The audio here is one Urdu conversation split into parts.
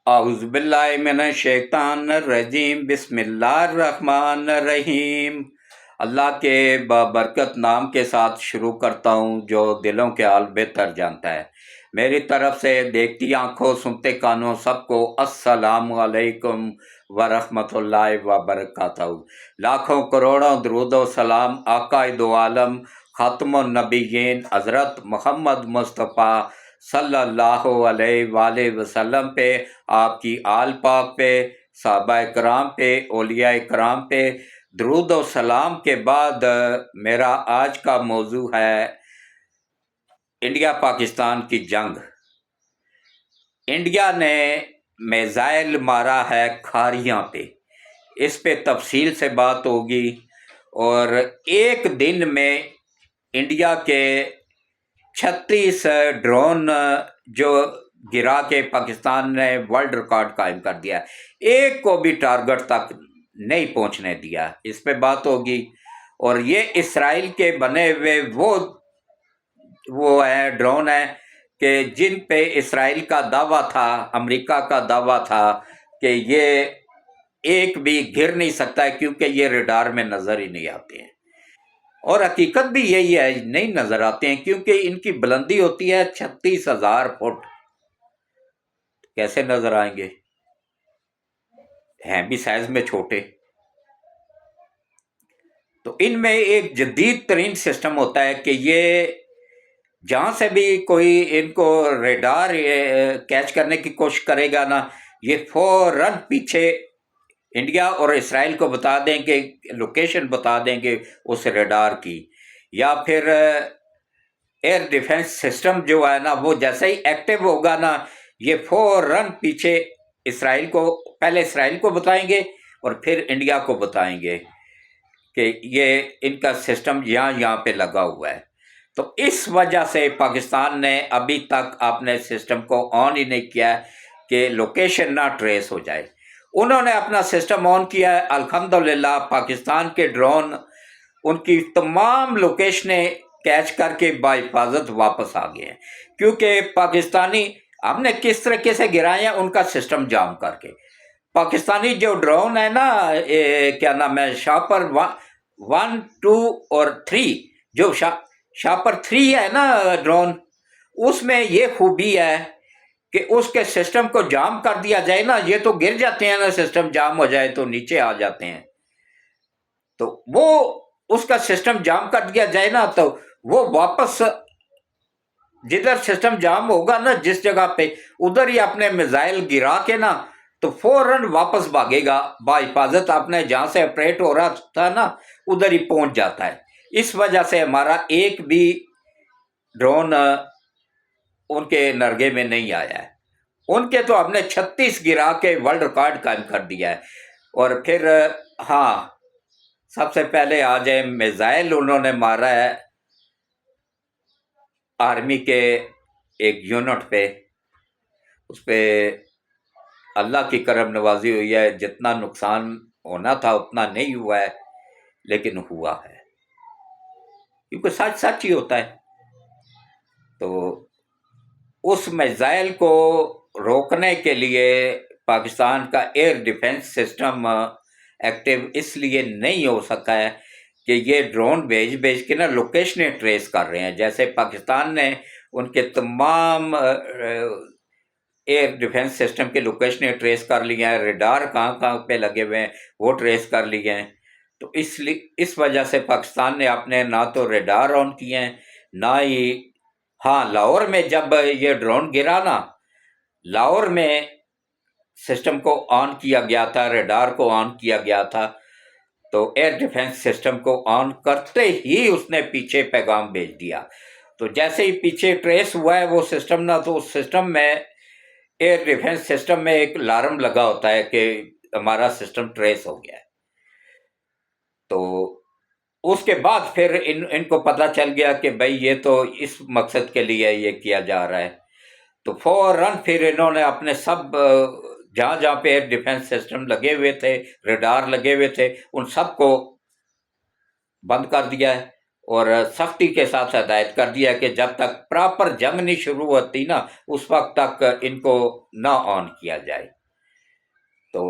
اعوذ باللہ من الشیطان الرجیم، بسم اللہ الرحمن الرحیم۔ اللہ کے بابرکت نام کے ساتھ شروع کرتا ہوں جو دلوں کے حال بہتر جانتا ہے۔ میری طرف سے دیکھتی آنکھوں سنتے کانوں سب کو السلام علیکم ورحمۃ اللہ وبرکاتہ۔ لاکھوں کروڑوں درود و سلام آقا دو عالم خاتم النبیین حضرت محمد مصطفیٰ صلی اللہ علیہ وآلہ وسلم پہ، آپ کی آل پاک پہ، صحابہ کرام پہ، اولیاء کرام پہ درود و سلام کے بعد میرا آج کا موضوع ہے انڈیا پاکستان کی جنگ۔ انڈیا نے میزائل مارا ہے کھاریاں پہ، اس پہ تفصیل سے بات ہوگی، اور ایک دن میں انڈیا کے 36 ڈرون جو گرا کے پاکستان نے ورلڈ ریکارڈ قائم کر دیا، ایک کو بھی ٹارگٹ تک نہیں پہنچنے دیا، اس پہ بات ہوگی۔ اور یہ اسرائیل کے بنے ہوئے وہ ہیں ڈرون ہیں کہ جن پہ اسرائیل کا دعویٰ تھا، امریکہ کا دعویٰ تھا کہ یہ ایک بھی گر نہیں سکتا ہے کیونکہ یہ ریڈار میں نظر ہی نہیں آتے ہیں، اور حقیقت بھی یہی ہے، نہیں نظر آتے ہیں کیونکہ ان کی بلندی ہوتی ہے 36,000 فٹ۔ کیسے نظر آئیں گے؟ ہیں بھی سائز میں چھوٹے۔ تو ان میں ایک جدید ترین سسٹم ہوتا ہے کہ یہ جہاں سے بھی کوئی ان کو ریڈار کیچ کرنے کی کوشش کرے گا نا، یہ فوراً پیچھے انڈیا اور اسرائیل کو بتا دیں گے، لوکیشن بتا دیں گے اس ریڈار کی، یا پھر ایئر ڈیفنس سسٹم جو ہے نا وہ جیسے ہی ایکٹیو ہوگا نا، یہ فوراً پیچھے پہلے اسرائیل کو بتائیں گے اور پھر انڈیا کو بتائیں گے کہ یہ ان کا سسٹم یہاں پہ لگا ہوا ہے۔ تو اس وجہ سے پاکستان نے ابھی تک اپنے سسٹم کو آن ہی نہیں کیا کہ لوکیشن نہ ٹریس ہو جائے۔ انہوں نے اپنا سسٹم آن کیا ہے، الحمدللہ پاکستان کے ڈرون ان کی تمام لوکیشنیں کیچ کر کے بحفاظت واپس آ گئے ہیں، کیونکہ پاکستانی ہم نے کس طریقے سے گرائے ہیں ان کا سسٹم جام کر کے۔ پاکستانی جو ڈرون ہے نا، کیا نام ہے، شاپر 1، 2 اور 3، جو شاپر 3 ہے نا ڈرون، اس میں یہ خوبی ہے کہ اس کے سسٹم کو جام کر دیا جائے نا، یہ تو گر جاتے ہیں نا، سسٹم جام ہو جائے تو نیچے آ جاتے ہیں، تو وہ اس کا سسٹم جام کر دیا جائے نا تو وہ واپس جدھر سسٹم جام ہوگا نا جس جگہ پہ، ادھر ہی اپنے میزائل گرا کے نا تو فوراً واپس بھاگے گا، بحفاظت اپنے جہاں سے آپریٹ ہو رہا تھا نا ادھر ہی پہنچ جاتا ہے۔ اس وجہ سے ہمارا ایک بھی ڈرون ان کے نرگے میں نہیں آیا ہے۔ ان کے تو ہم نے 36 گرا کے ورلڈ ریکارڈ قائم کر دیا ہے۔ اور پھر ہاں، سب سے پہلے آ جائے میزائل انہوں نے مارا ہے آرمی کے ایک یونٹ پہ، اس پہ اللہ کی کرم نوازی ہوئی ہے، جتنا نقصان ہونا تھا اتنا نہیں ہوا ہے لیکن ہوا ہے، کیونکہ سچ سچ ہی ہوتا ہے۔ تو اس میزائل کو روکنے کے لیے پاکستان کا ایئر ڈیفنس سسٹم ایکٹیو اس لیے نہیں ہو سکا ہے کہ یہ ڈرون بھیج کے نا لوکیشنیں ٹریس کر رہے ہیں، جیسے پاکستان نے ان کے تمام ایئر ڈیفنس سسٹم کے لوکیشنیں ٹریس کر لی ہیں، ریڈار کہاں پہ لگے ہوئے ہیں وہ ٹریس کر لیے ہیں۔ تو اس وجہ سے پاکستان نے اپنے نہ تو ریڈار آن کیے ہیں، نہ ہی ہاں لاہور میں جب یہ ڈرون گرا نا، لاہور میں سسٹم کو آن کیا گیا تھا، ریڈار کو آن کیا گیا تھا، تو ایئر ڈیفنس سسٹم کو آن کرتے ہی اس نے پیچھے پیغام بھیج دیا۔ تو جیسے ہی پیچھے ٹریس ہوا ہے وہ سسٹم نا، تو اس سسٹم میں ایئر ڈیفنس سسٹم میں ایک الارم لگا ہوتا ہے کہ ہمارا سسٹم ٹریس ہو گیا ہے۔ تو اس کے بعد پھر ان کو پتہ چل گیا کہ بھئی یہ تو اس مقصد کے لیے یہ کیا جا رہا ہے، تو فوراً پھر انہوں نے اپنے سب جہاں پہ ایئر ڈیفنس سسٹم لگے ہوئے تھے، ریڈار لگے ہوئے تھے، ان سب کو بند کر دیا ہے، اور سختی کے ساتھ ہدایت کر دیا کہ جب تک پراپر جنگ نہیں شروع ہوتی نا اس وقت تک ان کو نہ آن کیا جائے۔ تو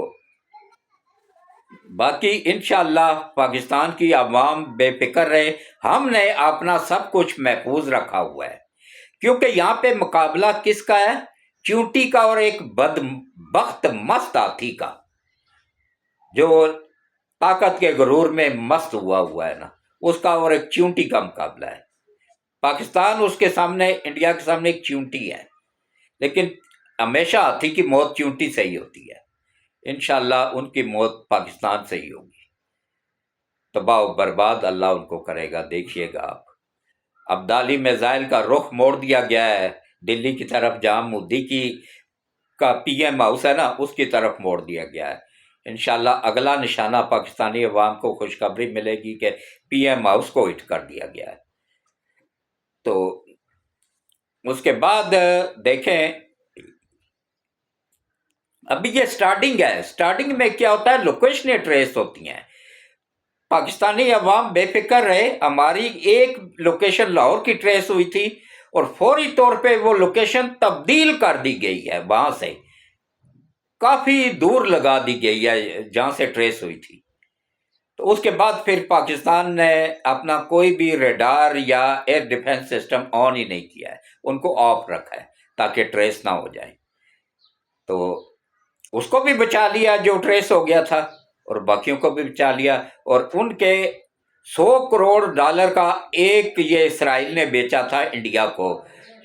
باقی انشاءاللہ پاکستان کی عوام بے فکر رہے، ہم نے اپنا سب کچھ محفوظ رکھا ہوا ہے، کیونکہ یہاں پہ مقابلہ کس کا ہے؟ چونٹی کا اور ایک بدبخت مست ہاتھی کا، جو طاقت کے غرور میں مست ہوا ہے نا، اس کا اور ایک چونٹی کا مقابلہ ہے۔ پاکستان اس کے سامنے، انڈیا کے سامنے ایک چونٹی ہے، لیکن ہمیشہ ہاتھی کی موت چونٹی سے ہی ہوتی ہے۔ انشاءاللہ ان کی موت پاکستان سے ہی ہوگی، تباہ و برباد اللہ ان کو کرے گا، دیکھیے گا آپ۔ ابدالی میزائل کا رخ موڑ دیا گیا ہے دلی کی طرف، جہاں مودی کی کا پی ایم ہاؤس ہے نا اس کی طرف موڑ دیا گیا ہے۔ انشاءاللہ اگلا نشانہ پاکستانی عوام کو خوشخبری ملے گی کہ پی ایم ہاؤس کو ہٹ کر دیا گیا ہے۔ تو اس کے بعد دیکھیں، ابھی یہ سٹارٹنگ ہے، سٹارٹنگ میں کیا ہوتا ہے، لوکیشنیں ٹریس ہوتی ہیں۔ پاکستانی عوام بے فکر رہے، ہماری ایک لوکیشن لاہور کی ٹریس ہوئی تھی اور فوری طور پہ وہ لوکیشن تبدیل کر دی گئی ہے، وہاں سے کافی دور لگا دی گئی ہے جہاں سے ٹریس ہوئی تھی۔ تو اس کے بعد پھر پاکستان نے اپنا کوئی بھی ریڈار یا ایئر ڈیفنس سسٹم آن ہی نہیں کیا ہے، ان کو آف رکھا ہے تاکہ ٹریس نہ ہو جائے۔ تو اس کو بھی بچا لیا جو ٹریس ہو گیا تھا، اور باقیوں کو بھی بچا لیا، اور ان کے $100 کروڑ کا ایک یہ اسرائیل نے بیچا تھا انڈیا کو،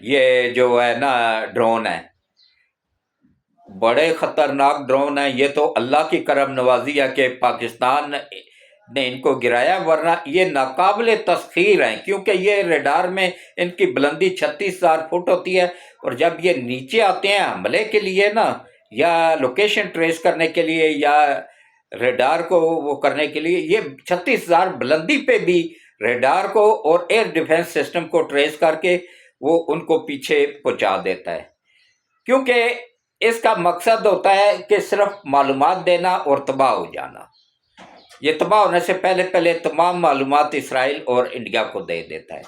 یہ جو ہے نا ڈرون ہے، بڑے خطرناک ڈرون ہیں یہ، تو اللہ کی کرم نوازی ہے کہ پاکستان نے ان کو گرایا، ورنہ یہ ناقابل تسخیر ہیں، کیونکہ یہ ریڈار میں ان کی بلندی 36,000 فٹ ہوتی ہے، اور جب یہ نیچے آتے ہیں حملے کے لیے نا، یا لوکیشن ٹریس کرنے کے لیے، یا ریڈار کو وہ کرنے کے لیے، یہ 36,000 بلندی پہ بھی ریڈار کو اور ایئر ڈیفنس سسٹم کو ٹریس کر کے وہ ان کو پیچھے پہنچا دیتا ہے، کیونکہ اس کا مقصد ہوتا ہے کہ صرف معلومات دینا اور تباہ ہو جانا۔ یہ تباہ ہونے سے پہلے پہلے تمام معلومات اسرائیل اور انڈیا کو دے دیتا ہے،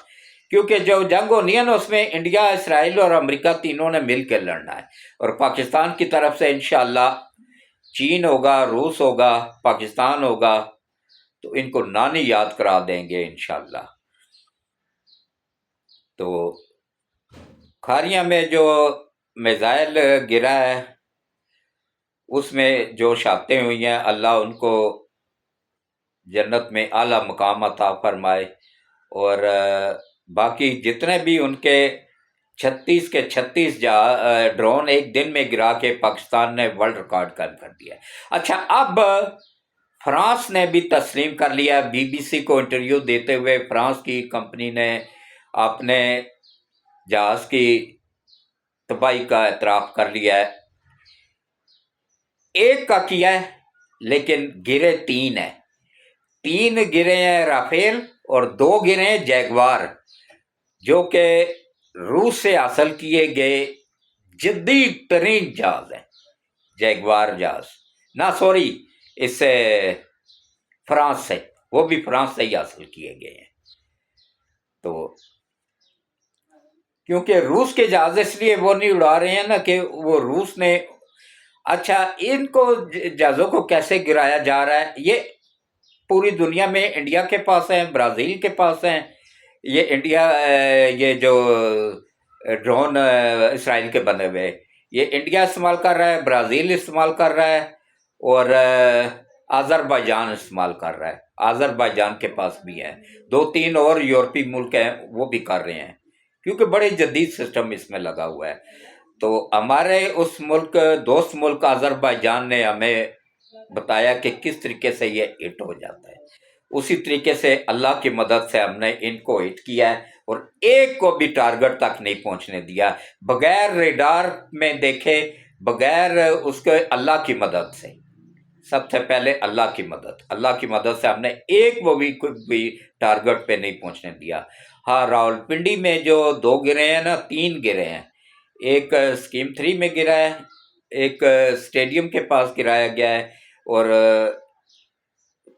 کیونکہ جو جنگ ہونی ہے نا اس میں انڈیا، اسرائیل اور امریکہ تینوں نے مل کے لڑنا ہے، اور پاکستان کی طرف سے انشاءاللہ چین ہوگا، روس ہوگا، پاکستان ہوگا، تو ان کو نانی یاد کرا دیں گے انشاءاللہ۔ تو کھاریاں میں جو میزائل گرا ہے اس میں جو شہادتیں ہوئی ہیں، اللہ ان کو جنت میں اعلیٰ مقام عطا فرمائے، اور باقی جتنے بھی ان کے 36 کے 36 ڈرون ایک دن میں گرا کے پاکستان نے ورلڈ ریکارڈ قائم کر دیا ہے۔ اچھا، اب فرانس نے بھی تسلیم کر لیا، بی بی سی کو انٹرویو دیتے ہوئے فرانس کی کمپنی نے اپنے جہاز کی تباہی کا اعتراف کر لیا ہے۔ ایک کا کیا ہے لیکن گرے 3 ہیں، 3 گرے ہیں رافیل اور 2 گرے ہیں جیگوار، جو کہ روس سے حاصل کیے گئے جدید ترین جہاز ہیں، جیگوار جہاز، نہ سوری، اس سے فرانس سے، وہ بھی فرانس سے ہی حاصل کیے گئے ہیں۔ تو کیونکہ روس کے جہاز اس لیے وہ نہیں اڑا رہے ہیں نا کہ وہ روس نے، اچھا ان کو جہازوں کو کیسے گرایا جا رہا ہے، یہ پوری دنیا میں انڈیا کے پاس ہیں، برازیل کے پاس ہیں، یہ انڈیا یہ جو ڈرون اسرائیل کے بنے ہوئے، یہ انڈیا استعمال کر رہا ہے، برازیل استعمال کر رہا ہے، اور آذربائیجان استعمال کر رہا ہے، آذربائیجان کے پاس بھی ہیں، 2-3 اور یورپی ملک ہیں وہ بھی کر رہے ہیں، کیونکہ بڑے جدید سسٹم اس میں لگا ہوا ہے۔ تو ہمارے اس ملک، دوست ملک آذربائیجان نے ہمیں بتایا کہ کس طریقے سے یہ ہٹ ہو جاتا ہے، اسی طریقے سے اللہ کی مدد سے ہم نے ان کو ہٹ کیا ہے، اور ایک کو بھی ٹارگٹ تک نہیں پہنچنے دیا، بغیر ریڈار میں دیکھے، بغیر اس کے، اللہ کی مدد سے، سب سے پہلے اللہ کی مدد سے ہم نے ایک وہ بھی ٹارگٹ پہ نہیں پہنچنے دیا۔ ہاں، راولپنڈی میں جو 2 گرے ہیں نا، 3 گرے ہیں، ایک اسکیم 3 میں گرا ہے، ایک اسٹیڈیم کے پاس گرایا گیا ہے، اور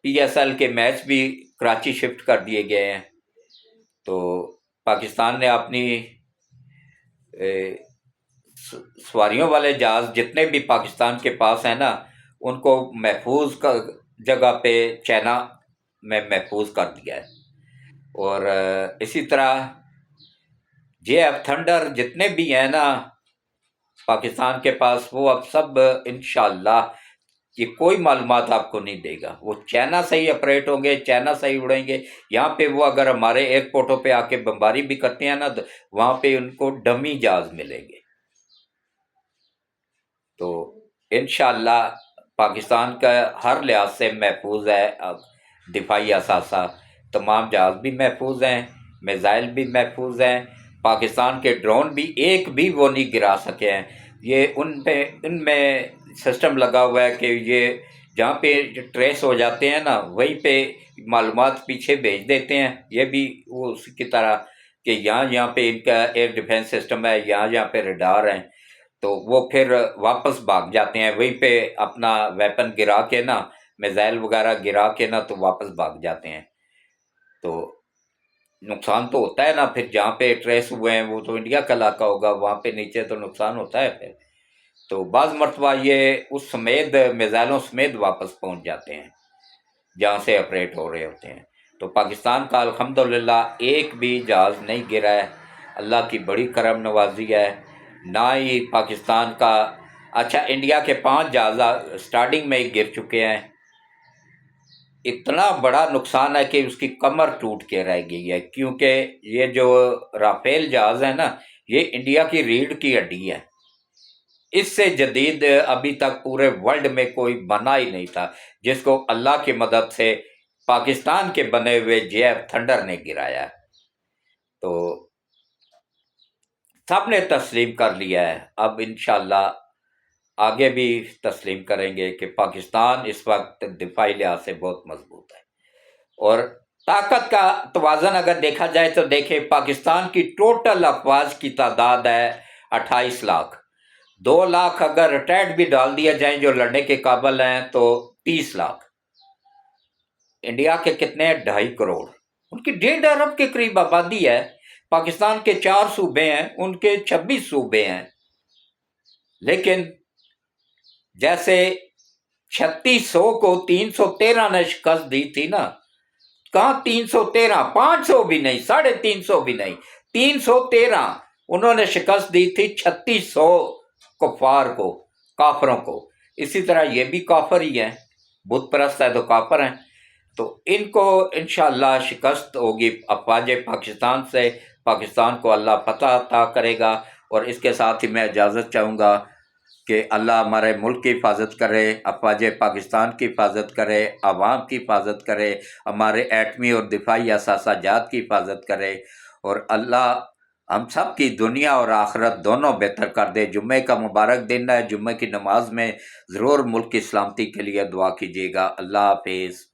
پی ایس ایل کے میچ بھی کراچی شفٹ کر دیے گئے ہیں۔ تو پاکستان نے اپنی سواریوں والے جہاز جتنے بھی پاکستان کے پاس ہیں نا، ان کو محفوظ جگہ پہ چائنا میں محفوظ کر دیا ہے۔ اور اسی طرح جے ایف تھنڈر جتنے بھی ہیں نا پاکستان کے پاس، وہ اب سب انشاءاللہ یہ کوئی معلومات آپ کو نہیں دے گا، وہ چائنا سے ہی آپریٹ ہوں گے، چائنا سے ہی اڑیں گے۔ یہاں پہ وہ اگر ہمارے ایئرپورٹوں پہ آ کے بمباری بھی کرتے ہیں نا، تو وہاں پہ ان کو ڈمی جہاز ملیں گے۔ تو انشاءاللہ پاکستان کا ہر لحاظ سے محفوظ ہے، دفاعی اثاثہ تمام جہاز بھی محفوظ ہیں، میزائل بھی محفوظ ہیں، پاکستان کے ڈرون بھی ایک بھی وہ نہیں گرا سکے ہیں۔ یہ ان میں سسٹم لگا ہوا ہے کہ یہ جہاں پہ ٹریس ہو جاتے ہیں نا، وہیں پہ معلومات پیچھے بھیج دیتے ہیں۔ یہ بھی وہ اسی کی طرح کہ یہاں پہ ان کا ایئر ڈیفنس سسٹم ہے، یہاں پہ ریڈار ہیں، تو وہ پھر واپس بھاگ جاتے ہیں وہیں پہ اپنا ویپن گرا کے نا، میزائل وغیرہ گرا کے نا، تو واپس بھاگ جاتے ہیں۔ تو نقصان تو ہوتا ہے نا، پھر جہاں پہ ٹریس ہوئے ہیں وہ تو انڈیا کا علاقہ ہوگا، وہاں پہ نیچے تو نقصان ہوتا ہے پھر۔ تو بعض مرتبہ یہ اس سمیت میزائلوں سمیت واپس پہنچ جاتے ہیں جہاں سے آپریٹ ہو رہے ہوتے ہیں۔ تو پاکستان کا الحمدللہ ایک بھی جہاز نہیں گرا ہے، اللہ کی بڑی کرم نوازی ہے۔ نہ ہی پاکستان کا، اچھا انڈیا کے 5 جہاز سٹارٹنگ میں ہی گر چکے ہیں۔ اتنا بڑا نقصان ہے کہ اس کی کمر ٹوٹ کے رہ گئی ہے، کیونکہ یہ جو رافیل جہاز ہے نا، یہ انڈیا کی ریڑھ کی ہڈی ہے۔ اس سے جدید ابھی تک پورے ورلڈ میں کوئی بنا ہی نہیں تھا، جس کو اللہ کی مدد سے پاکستان کے بنے ہوئے جے ایف تھنڈر نے گرایا۔ تو سب نے تسلیم کر لیا ہے، اب انشاءاللہ آگے بھی تسلیم کریں گے کہ پاکستان اس وقت دفاعی لحاظ سے بہت مضبوط ہے۔ اور طاقت کا توازن اگر دیکھا جائے تو دیکھیں، پاکستان کی ٹوٹل افواج کی تعداد ہے 28 لاکھ۔ 2 لاکھ اگر ریٹائرڈ بھی ڈال دیا جائیں جو لڑنے کے قابل ہیں تو 30 لاکھ۔ انڈیا کے کتنے ہیں؟ 2.5 کروڑ۔ ان کی 1.5 ارب کے قریب آبادی ہے۔ پاکستان کے 4 صوبے ہیں، ان کے 26 صوبے ہیں، لیکن جیسے 3600 کو 313 نے شکست دی تھی نا، کہاں 313، 500 بھی نہیں، 350 بھی نہیں، 313 انہوں نے شکست دی تھی 3600 کفار کو، کافروں کو۔ اسی طرح یہ بھی کافر ہی ہیں، بت پرست ہے تو کافر ہیں۔ تو ان کو انشاءاللہ شکست ہوگی افواج پاکستان سے، پاکستان کو اللہ فتح عطا کرے گا۔ اور اس کے ساتھ ہی میں اجازت چاہوں گا کہ اللہ ہمارے ملک کی حفاظت کرے، افواج پاکستان کی حفاظت کرے، عوام کی حفاظت کرے، ہمارے ایٹمی اور دفاعی اثاثہ جات کی حفاظت کرے، اور اللہ ہم سب کی دنیا اور آخرت دونوں بہتر کر دے۔ جمعے کا مبارک دن ہے، جمعے کی نماز میں ضرور ملک کی سلامتی کے لیے دعا کیجیے گا۔ اللہ حافظ۔